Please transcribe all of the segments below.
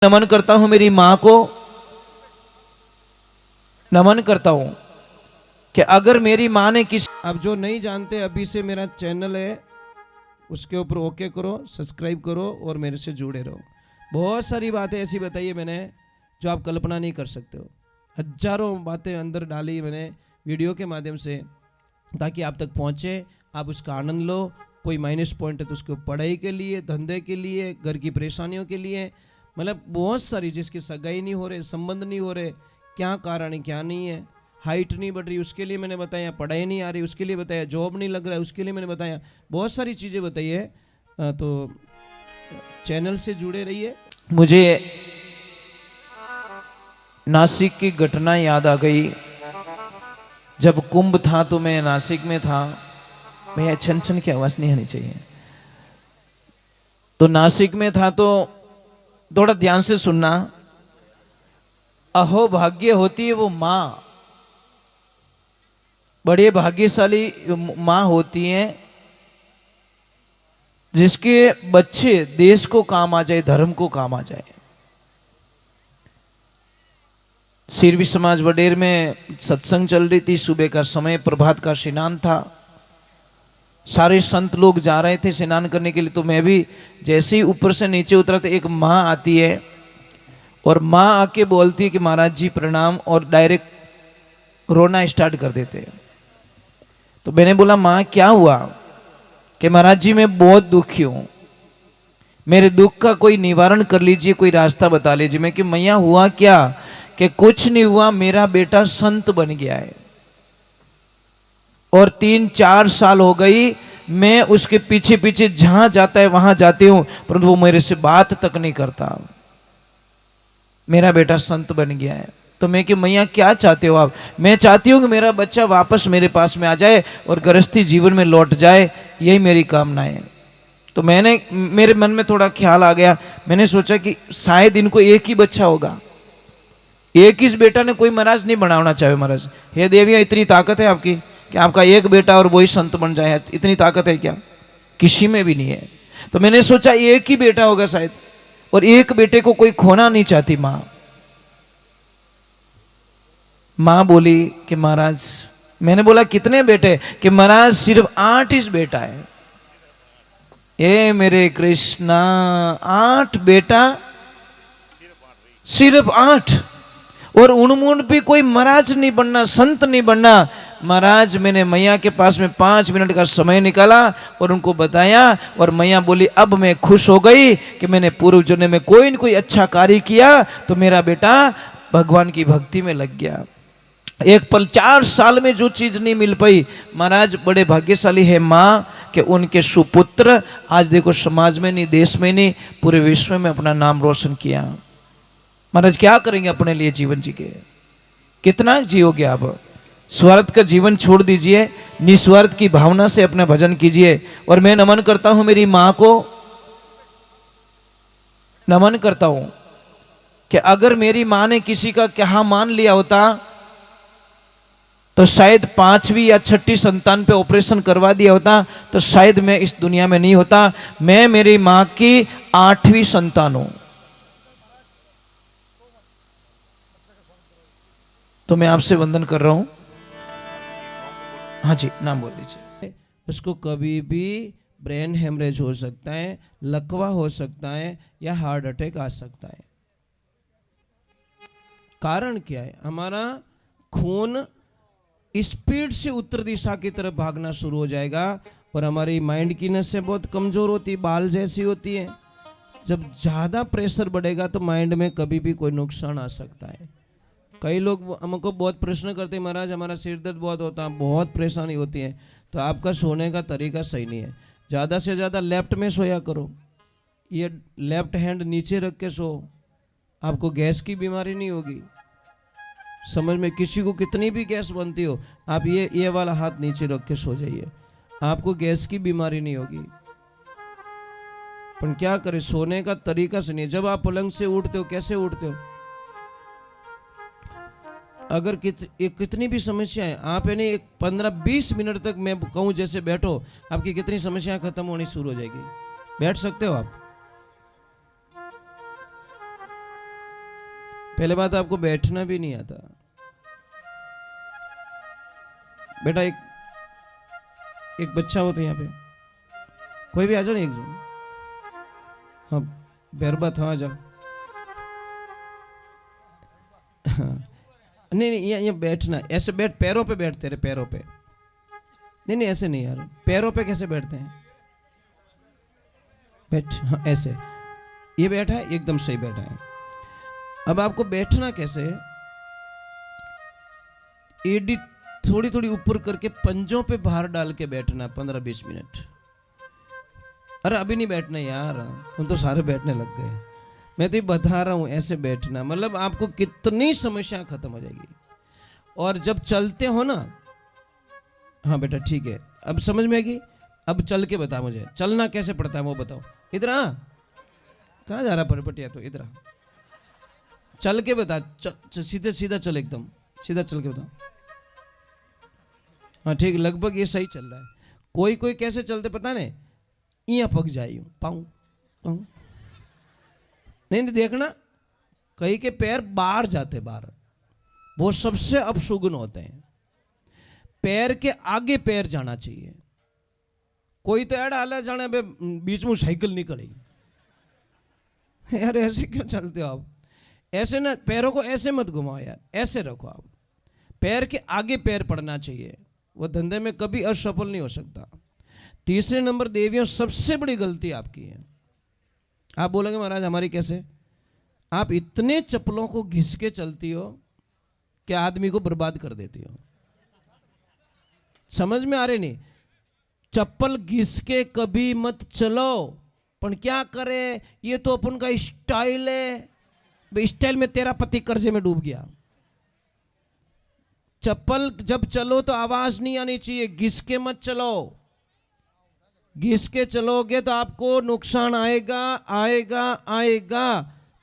नमन करता हूं मेरी मां को, नमन करता हूं कि अगर मेरी मां ने किसी, अब जो नहीं जानते अभी से मेरा चैनल है उसके ऊपर ओके करो, सब्सक्राइब करो और मेरे से जुड़े रहो। बहुत सारी बातें ऐसी बताई है मैंने जो आप कल्पना नहीं कर सकते हो। हजारों बातें अंदर डाली मैंने वीडियो के माध्यम से ताकि आप तक पहुंचे, आप उसका आनंद लो। कोई माइनस पॉइंट है तो उसको पढ़ाई के लिए, धंधे के लिए, घर की परेशानियों के लिए, मतलब बहुत सारी, जिसकी सगाई नहीं हो रहे, संबंध नहीं हो रहे, क्या कारण है क्या नहीं है, हाइट नहीं बढ़ रही उसके लिए मैंने बताया, पढ़ाई नहीं आ रही उसके लिए बताया, जॉब नहीं लग रहा है उसके लिए मैंने बताया, बहुत सारी चीज़ें बताई है। तो चैनल से जुड़े रहिए। मुझे नासिक की घटना याद आ गई। जब कुंभ था तो मैं नासिक में था। भैया छन छन की आवाज़ नहीं आनी चाहिए। तो नासिक में था तो थोड़ा ध्यान से सुनना। अहो भाग्य होती है वो माँ, बड़े भाग्यशाली माँ होती हैं जिसके बच्चे देश को काम आ जाए, धर्म को काम आ जाए। सिरवी समाज वडेर में सत्संग चल रही थी, सुबह का समय, प्रभात का स्नान था, सारे संत लोग जा रहे थे स्नान करने के लिए। तो मैं भी जैसे ही ऊपर से नीचे उतरा तो एक माँ आती है और माँ आके बोलती है कि महाराज जी प्रणाम, और डायरेक्ट रोना स्टार्ट कर देते हैं। तो मैंने बोला माँ क्या हुआ? कि महाराज जी मैं बहुत दुखी हूँ, मेरे दुख का कोई निवारण कर लीजिए, कोई रास्ता बता लीजिए। मैं कि मैया हुआ क्या? कि कुछ नहीं हुआ, मेरा बेटा संत बन गया है और 3-4 साल हो गई मैं उसके पीछे पीछे जहां जाता है वहां जाती हूं, परंतु वो मेरे से बात तक नहीं करता। मेरा बेटा संत बन गया है। तो मैं कि मैया क्या चाहते हो आप? मैं चाहती हूं कि मेरा बच्चा वापस मेरे पास में आ जाए और गृहस्थी जीवन में लौट जाए, यही मेरी कामना है। तो मेरे मन में थोड़ा ख्याल आ गया। मैंने सोचा कि शायद इनको एक ही बच्चा होगा, एक ही बेटा ने, कोई महाराज नहीं बनाना चाहे। महाराज हे देविया, इतनी ताकत है आपकी कि आपका एक बेटा और वही संत बन जाए? इतनी ताकत है क्या? किसी में भी नहीं है। तो मैंने सोचा एक ही बेटा होगा शायद, और एक बेटे को कोई खोना नहीं चाहती माँ। माँ बोली कि महाराज, मैंने बोला कितने बेटे? कि महाराज सिर्फ 8 ही बेटा है। ए मेरे कृष्णा, 8 बेटा, सिर्फ 8, और उनमुन भी कोई महाराज नहीं बनना, संत नहीं बनना। महाराज मैंने मैया के पास में 5 मिनट का समय निकाला और उनको बताया, और मैया बोली अब मैं खुश हो गई कि मैंने पूर्व जन्म में कोई न कोई अच्छा कार्य किया तो मेरा बेटा भगवान की भक्ति में लग गया। एक पल 4 साल में जो चीज नहीं मिल पाई, महाराज बड़े भाग्यशाली है माँ कि उनके सुपुत्र आज देखो समाज में नहीं, देश में नहीं, पूरे विश्व में अपना नाम रोशन किया। महाराज क्या करेंगे अपने लिए जीवन जी के? कितना जियोगे आप? स्वार्थ का जीवन छोड़ दीजिए, निस्वार्थ की भावना से अपना भजन कीजिए। और मैं नमन करता हूं मेरी मां को, नमन करता हूं कि अगर मेरी मां ने किसी का क्या मान लिया होता तो शायद 5वीं या 6ठी संतान पे ऑपरेशन करवा दिया होता तो शायद मैं इस दुनिया में नहीं होता। मैं मेरी मां की 8वीं संतान हूं। तो मैं आपसे वंदन कर रहा हूं। हाँ जी, नाम बोल दीजिए। उसको कभी भी ब्रेन हेमरेज हो सकता है, लकवा हो सकता है, या हार्ट अटैक आ सकता है। कारण क्या है? हमारा खून स्पीड से उत्तर दिशा की तरफ भागना शुरू हो जाएगा, और हमारी माइंड की नसें बहुत कमजोर होती, बाल जैसी होती है। जब ज्यादा प्रेशर बढ़ेगा तो माइंड में कभी भी कोई नुकसान आ सकता है। कई लोग हमको बहुत प्रश्न करते हैं, महाराज हमारा सिर दर्द बहुत होता है, बहुत परेशानी होती है। तो आपका सोने का तरीका सही नहीं है। ज़्यादा से ज़्यादा लेफ्ट में सोया करो, ये लेफ्ट हैंड नीचे रख के सो, आपको गैस की बीमारी नहीं होगी। समझ में? किसी को कितनी भी गैस बनती हो, आप ये वाला हाथ नीचे रख के सो जाइए, आपको गैस की बीमारी नहीं होगी। पर क्या करें, सोने का तरीका सुनिए। जब आप पलंग से उठते हो, कैसे उठते हो? अगर कितनी भी समस्याएं, आप यानी 15-20 मिनट तक मैं कहूं जैसे बैठो, आपकी कितनी समस्याएं खत्म होनी शुरू हो जाएगी। बैठ सकते हो आप? पहले बात आपको बैठना भी नहीं आता। बेटा एक बच्चा होता है यहाँ पे, कोई भी आ जाओ, एक जन, हाँ बेरबा था, आ जाओ। नहीं नहीं, यहाँ बैठना, ऐसे बैठ, पैरों पे बैठ, तेरे पैरों पे। नहीं नहीं ऐसे नहीं यार, पैरों पे कैसे बैठते हैं? बैठ, हाँ ऐसे, ये बैठा है, एकदम सही बैठा है। अब आपको बैठना कैसे है? एडी थोड़ी थोड़ी ऊपर करके पंजों पे बाहर डाल के बैठना 15-20 मिनट। अरे अभी नहीं बैठना यार, तुम तो सारे बैठने लग गए। मैं तो ये बता रहा हूं, ऐसे बैठना, मतलब आपको कितनी समस्या खत्म हो जाएगी। और जब चलते हो ना, हाँ बेटा ठीक है, अब समझ में आएगी। अब चल के बता मुझे, चलना कैसे पड़ता है वो बताओ। इधर आ, कहाँ जा रहा परपटिया? तो इधर आ, चल के बता, सीधे सीधा चल, एकदम सीधा चल के बता। हाँ ठीक, लगभग ये सही चल रहा है। कोई कोई कैसे चलते पता नहीं, यहाँ पक जाए, पाऊं पाऊं, नहीं नहीं देखना, कई के पैर बाहर जाते, बाहर, वो सबसे अपशुगुन होते हैं। पैर के आगे पैर जाना चाहिए। कोई तो ऐड आला जाने बे बीच में साइकिल निकली, यार ऐसे क्यों चलते हो आप? ऐसे ना, पैरों को ऐसे मत घुमाओ यार, ऐसे रखो आप। पैर के आगे पैर पड़ना चाहिए, वो धंधे में कभी असफल नहीं हो सकता। तीसरे नंबर देवियों, सबसे बड़ी गलती आपकी है। आप बोलेंगे महाराज हमारी कैसे? आप इतने चप्पलों को घिस के चलती हो कि आदमी को बर्बाद कर देती हो। समझ में आ रहे नहीं? चप्पल घिस के कभी मत चलो। पर क्या करे, ये तो अपन का स्टाइल है। स्टाइल में तेरा पति कर्जे में डूब गया। चप्पल जब चलो तो आवाज नहीं आनी चाहिए, घिस के मत चलो। घिस के चलोगे तो आपको नुकसान आएगा आएगा आएगा।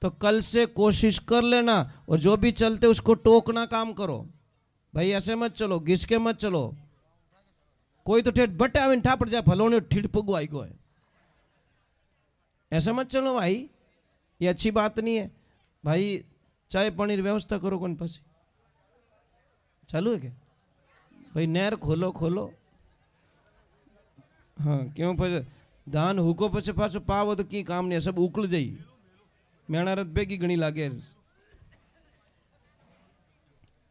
तो कल से कोशिश कर लेना, और जो भी चलते उसको टोकना काम करो। भाई ऐसे मत चलो, घिस के मत चलो। कोई तो ठेठ बटे आवे ठा पड़ जाए, फलों ने ठीठ पगु आई गो है। ऐसे मत चलो भाई, ये अच्छी बात नहीं है। भाई चाय पानी की व्यवस्था करो, कौन पास चालू है क्या? भाई नहर खोलो खोलो। हाँ क्यों फिर धान हुको पछे पाछो पावो तो की काम नहीं, सब उकल जाई। मेणा रथ बेगी घनी लागे।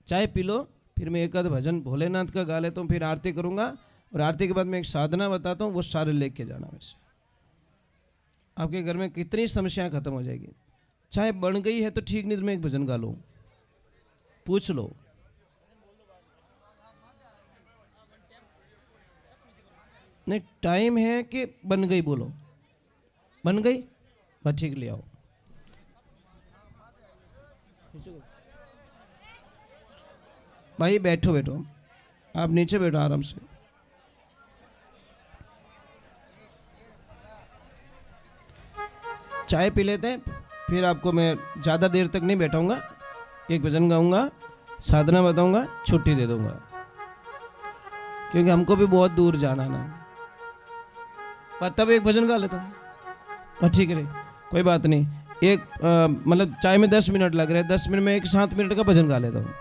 चाय पी लो, फिर मैं एक आध भजन भोलेनाथ का गा लेता हूँ, फिर आरती करूंगा। और आरती के बाद मैं एक साधना बताता हूँ, वो सारे लेके जाना। वैसे आपके घर में कितनी समस्याएं खत्म हो जाएगी। चाय बन गई है तो ठीक, नहीं तो मैं एक भजन गा लूँ, पूछ लो। नहीं टाइम है कि बन गई, बोलो बन गई, बस ठीक, ले आओ। भाई बैठो बैठो, आप नीचे बैठो आराम से। चाय पी लेते हैं, फिर आपको मैं ज़्यादा देर तक नहीं बैठाऊंगा। एक भजन गाऊंगा, साधना बताऊंगा, छुट्टी दे दूंगा, क्योंकि हमको भी बहुत दूर जाना ना। पर तब एक भजन गा लेता हूँ, ठीक है कोई बात नहीं। एक मतलब चाय में 10 मिनट लग रहे हैं, 10 मिनट में एक 7 मिनट का भजन गा लेता हूँ।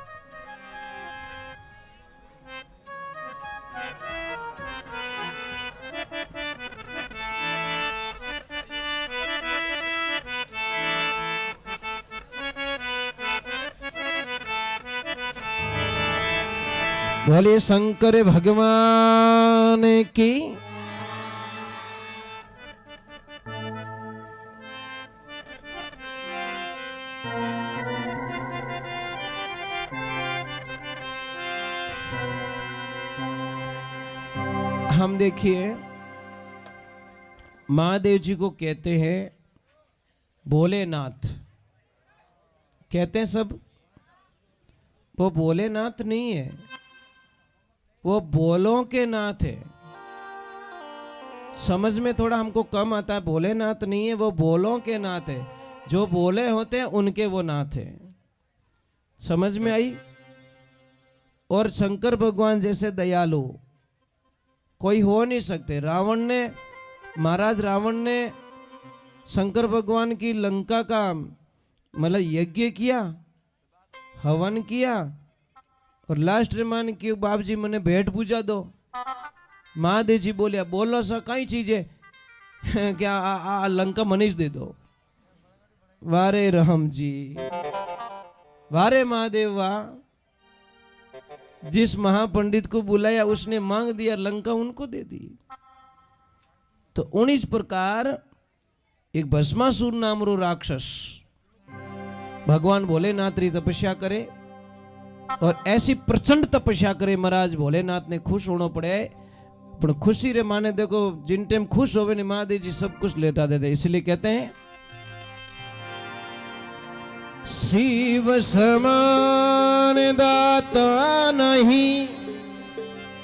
बोलिए शंकर भगवान की। हम देखिए महादेव जी को कहते हैं भोलेनाथ, कहते हैं सब। वो भोलेनाथ नहीं है, वो बोलों के नाथ है। समझ में थोड़ा हमको कम आता है, भोलेनाथ नहीं है, वो बोलों के नाथ है। जो बोले होते हैं उनके वो नाथ है। समझ में आई? और शंकर भगवान जैसे दयालु कोई हो नहीं सकते। रावण ने, महाराज रावण ने शंकर भगवान की लंका का मतलब यज्ञ किया, हवन किया और लास्ट रे मान की बाप जी मने भेंट पूजा दो। महादेव जी बोलिया बोलो सा कई चीज है क्या आ लंका मनीष दे दो। वारे राम जी वारे महादेव वाह, जिस महापंडित को बुलाया उसने मांग दिया, लंका उनको दे दी। तो 19 प्रकार एक भस्मासुर नाम रो राक्षस भगवान भोलेनाथ री तपस्या करे और ऐसी प्रचंड तपस्या करे महाराज भोलेनाथ ने खुश होना पड़े। पर खुशी रे माने देखो जिन टाइम खुश होवे ने महादेव जी सब कुछ लेटा देते, इसलिए कहते हैं शिव समान दाता नहीं